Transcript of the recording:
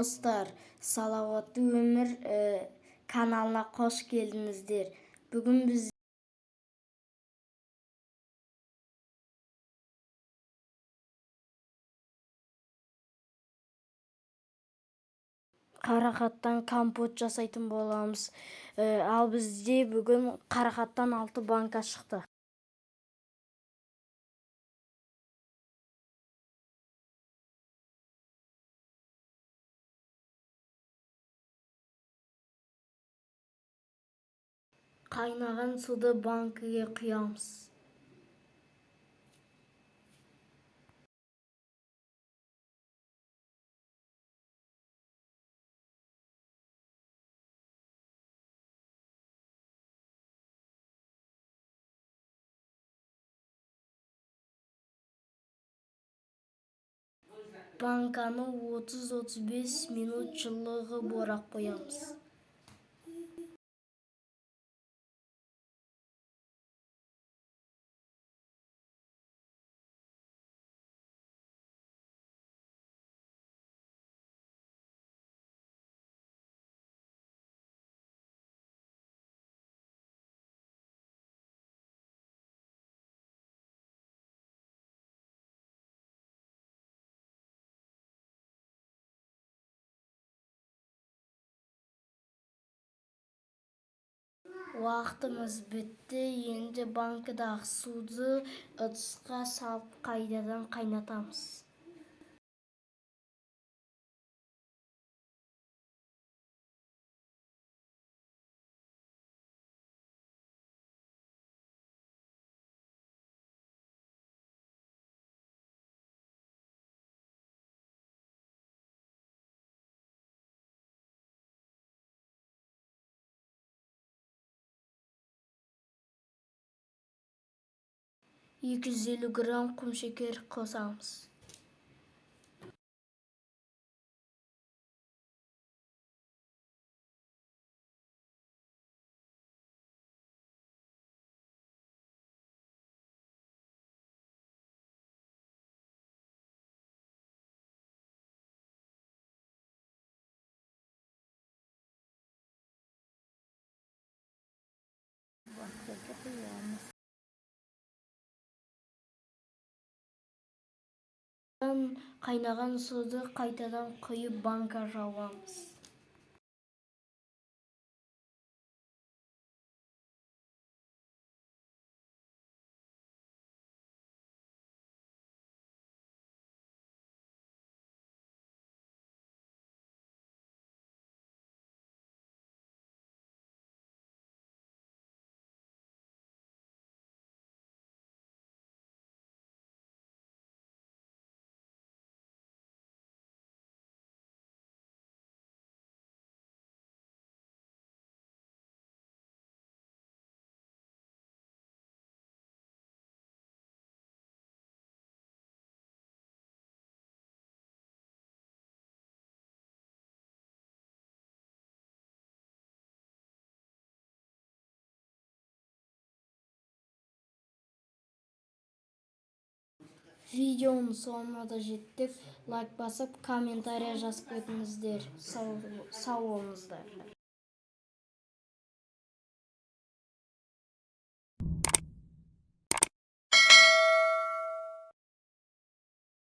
достар, салауатты өмір каналына қош келдіңіздер. Бүгін біз қарақаттан компот жасайтын боламыз. Ал бізде бүгін қарақаттан 6 банка шықты. Қайнаған суды банкіге құямыз. Банканы 30-35 минут жылығы борап қоямыз. Уақытымыз бітті, енді банкідағы суды ыдысқа салып қайтадан қайнатамыз. Екі жүз 50 грамм құмшекер қосамыз. Қайнаған суды қайтадан құйып банка жауамыз. Видеоның соңына да жеттік. Лайк басып, комментария жазып кетіңіздер. Сау болыңыздар.